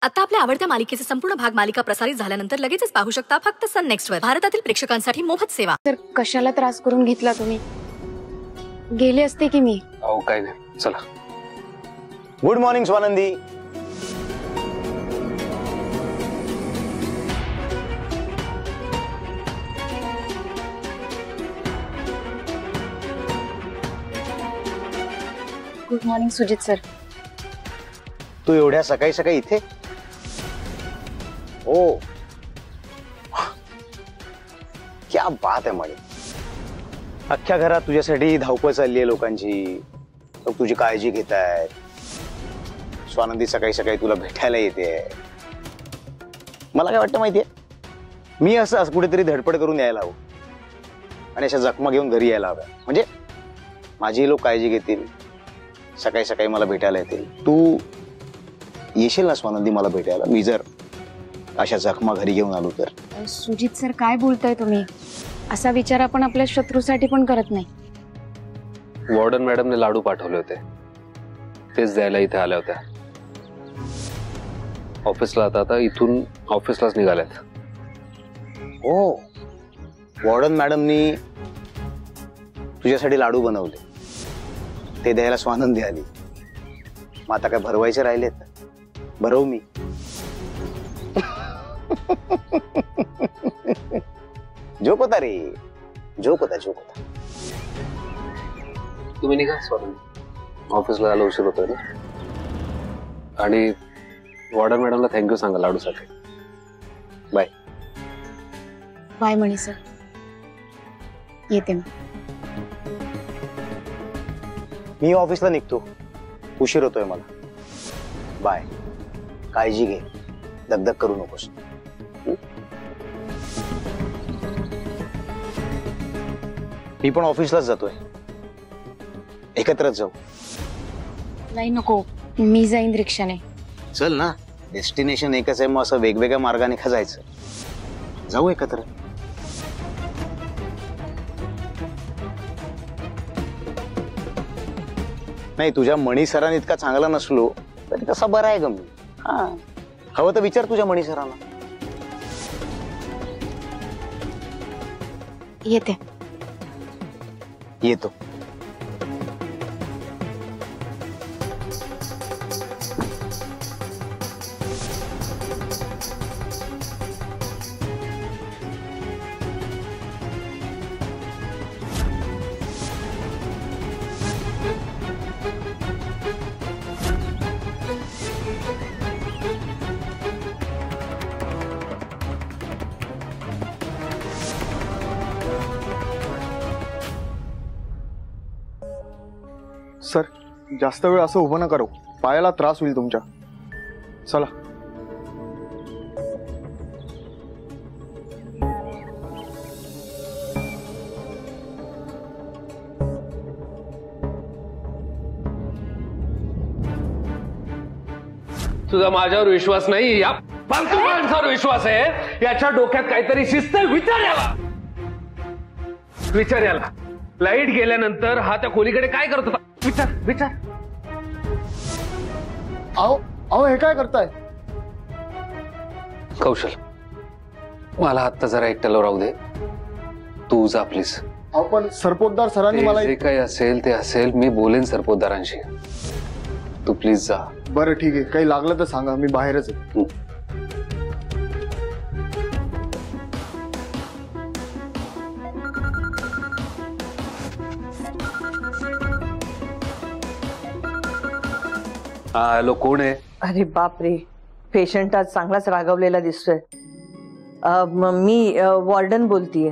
आता आपल्या आवडत्या मालिकेचे संपूर्ण भाग मालिका प्रसारित झाल्यानंतर लगेचच पाहू शकता फक्त सन नेक्स्ट वर. भारतातील प्रेक्षकांसाठी मोफत सेवा. तर कशाला त्रास करून घेतला तुम्ही? गेले असते की मी. अहो काय नाही, चला. Good morning Swanandi. Good morning Sujit sir. तू एवढ्या सकाळी सकाळी इथे? ओ क्या बात आहे मणी. अख्ख्या घरात तुझ्यासाठी धावपळ चालली आहे लोकांची. लोक तुझी काळजी घेत आहेत. स्वानंदी सकाळी सकाळी तुला भेटायला येते. मला काय वाटतं माहितीये, मी असं कुठेतरी धडपड करून यायला हवं आणि अशा जखमा घेऊन घरी यायला हव्या. म्हणजे माझी लोक काळजी घेतील, सकाळी सकाळी मला भेटायला येतील. तू येशील ना स्वानंदी मला भेटायला, मी जर अशा जखमा घरी घेऊन आलो तर? सुजित सर काय बोलताय तुम्ही? असा विचार आपण आपल्या शत्रूसाठी पण करत नाही. वॉर्डन मॅडमने लाडू पाठवले होते, तेच द्यायला इथे आल्या होत्या. ऑफिसला आता इथून ऑफिसलाच निघाल्यात. हो, वॉर्डन मॅडमनी तुझ्यासाठी लाडू बनवले, ते द्यायला स्वानंदी आली. मग आता काय भरवायचे राहिलेत? भरव मी. जोक होता रे, जोक होता, जोक होता. तुम्ही निघा स्वानंदी, ऑफिसला जायला उशीर होतोय ना. आणि वॉर्डन मॅडमला थँक्यू सांगा लाडूसाठी. बाय. बाय मणी सर, येते मी ऑफिसला निघतो, उशीर होतोय मला. बाय. काळजी घे, दगदग करू नकोस. मी पण ऑफिसलाच जातोय, एकत्रच जाऊ. नाही नको, मी जाईन रिक्षाने. चल ना, डेस्टिनेशन एकच आहे, मग असं वेगवेगळ्या मार्गाने का जायचं? जाऊ एकत्र. नाही, तुझ्या मणी सरांनी इतका चांगला नसलो तरी तसा बरा आहे ग मी. हा, हवं तर विचार तुझ्या मणी सरांना. येते. येतो. सर, जास्त वेळ असं उभं नका राहू, पायाला त्रास होईल तुमच्या. चला. तुझा माझ्यावर विश्वास नाही, या फालतू माणसावर विश्वास आहे. याच्या डोक्यात काहीतरी शिस्त. विचार याला, विचार याला. लाईट गेल्यानंतर हा त्या खोलीकडे काय करत होता? विचार, विचार. आओ आओ, हे काय करताय? कौशल, मला आत्ता जरा एकट्याला राहू दे. तू जा प्लीज. आपण सरपोतदार सरांनी मला जे काही असेल ते असेल, मी बोलेन सरपोतदारांशी. तू प्लीज जा. बरं ठीक आहे, काही लागलं तर सांगा, मी बाहेरच आहे. हॅलो, कोण आहे? अरे बापरे, पेशंट आज चांगलाच रागावलेला दिसतोय. मी वॉर्डन बोलतीये.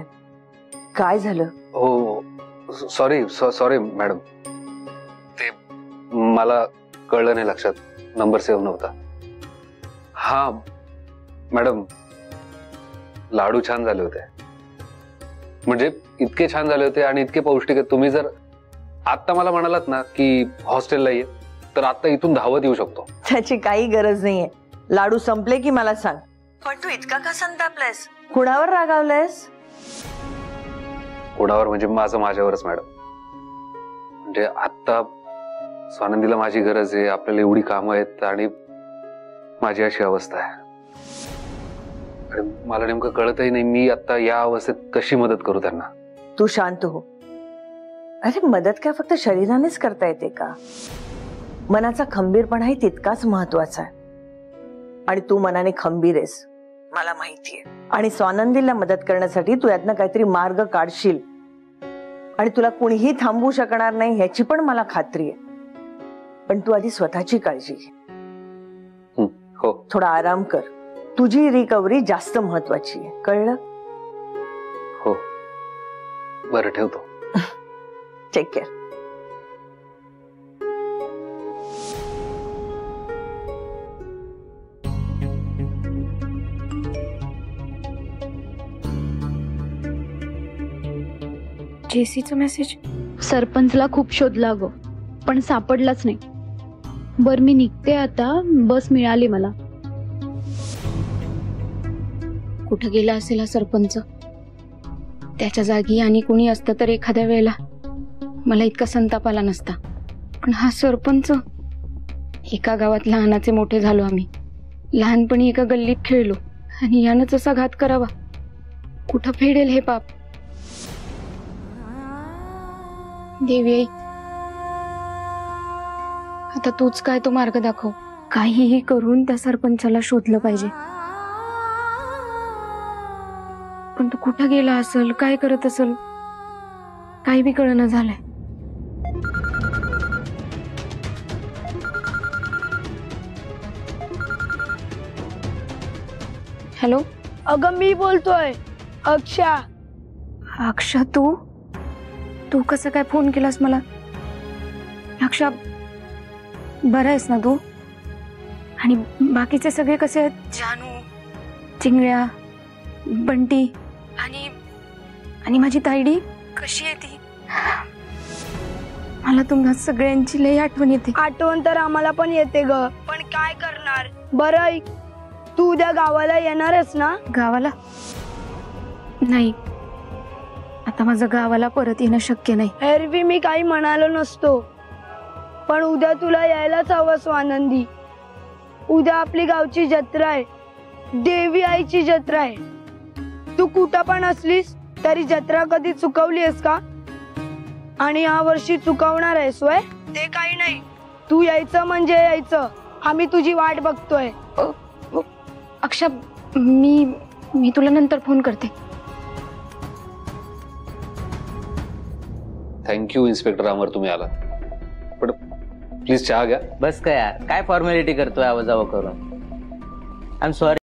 काय झालं? हो, सॉरी सॉरी मॅडम, ते मला कळलं नाही, लक्षात नंबर सेव्ह नव्हता. हा मॅडम, लाडू छान झाले होते. म्हणजे इतके छान झाले होते आणि इतके पौष्टिक आहेत. तुम्ही जर आत्ता मला म्हणालात ना की हॉस्टेलला ये, तर आता इथून धावत येऊ शकतो. त्याची काही गरज नाहीये. लाडू संपले की मला सांग. पण तू इतका का संतापलायस? कुणावर रागावलायस? कुणावर म्हणजे माझं माझ्यावरच मॅडम. म्हणजे आता स्वानंदीला माझी गरज आहे, आपल्याला एवढी कामं आहेत आणि माझी अशी अवस्था आहे आणि मला नेमकं कळतही नाही मी आता या अवस्थेत कशी मदत करू त्यांना. तू शांत हो. अरे मदत काय फक्त शरीरानेच करता येते का? मनाचा खंबीरपणाही तितकाच महत्वाचा आहे. आणि तू मनाने खंबीर आहेस मला माहितीये. आणि स्वानंदीला मदत करण्यासाठी तू यातनं काहीतरी मार्ग काढशील आणि तुला कुणीही थांबवू शकणार नाही ह्याची पण मला खात्री आहे. पण तू आधी स्वतःची काळजी घे. हो. थोडा आराम कर. तुझी रिकव्हरी जास्त महत्वाची आहे, कळलं? हो बरं ठेवतो. Take care. जेसीचा मेसेज. सरपंचला खूप शोधला गो पण सापडलाच नाही. बर मी निघते आता, बस मिळाली मला. कुठं गेला असेल हा सरपंच? त्याच्या जागी आणि कोणी असतं तर एखाद्या वेळेला मला इतका संताप आला नसता. पण हा सरपंच. एका गावात लहानाचे मोठे झालो आम्ही. लहानपणी एका गल्लीत खेळलो आणि यानंच असा घात करावा. कुठं फेडेल हे पाप? देवी आई, आता तूच काय तो मार्ग दाखव. काहीही करून त्या सरपंचाला शोधलं पाहिजे. पण तो कुठं गेला असेल, काय करत असेल, काही बी कळना झालंय. हॅलो. अगं मी बोलतोय अक्षा. अक्षा तू कसं काय फोन केलास मला? अक्षा बरं आहेस ना तू? आणि बाकीचे सगळे कसे आहेत? जानू, चिंगळ्या, बंटी आणि माझी ताईडी कशी आहे ती? मला तुम्हा सगळ्यांची लई आठवण येते. आठवण तर आम्हाला पण येते ग, पण काय करणार? बरं ऐक, तू उद्या गावाला येणारच ना? गावाला नाही, आता माझं गावाला परत येणं शक्य नाही. एरवी मी काही म्हणालो नसतो, पण उद्या तुला यायलाच हवं स्वानंदी. उद्या आपली गावची जत्रा आहे, देवी आईची जत्रा आहे. तू कुठं पण असलीस तरी जत्रा कधी चुकवली आहेस का? आणि या वर्षी चुकवणार आहेस वय? ते काही नाही, तू यायचं म्हणजे यायचं. आम्ही तुझी वाट बघतोय. अक्षा मी तुला नंतर फोन करते. थँक्यू इन्स्पेक्टर अमर, तुम्ही आलात. पण प्लीज चहा घ्या. बस काय यार, काय फॉर्मॅलिटी करतोय आवाजावं करून. I am sorry.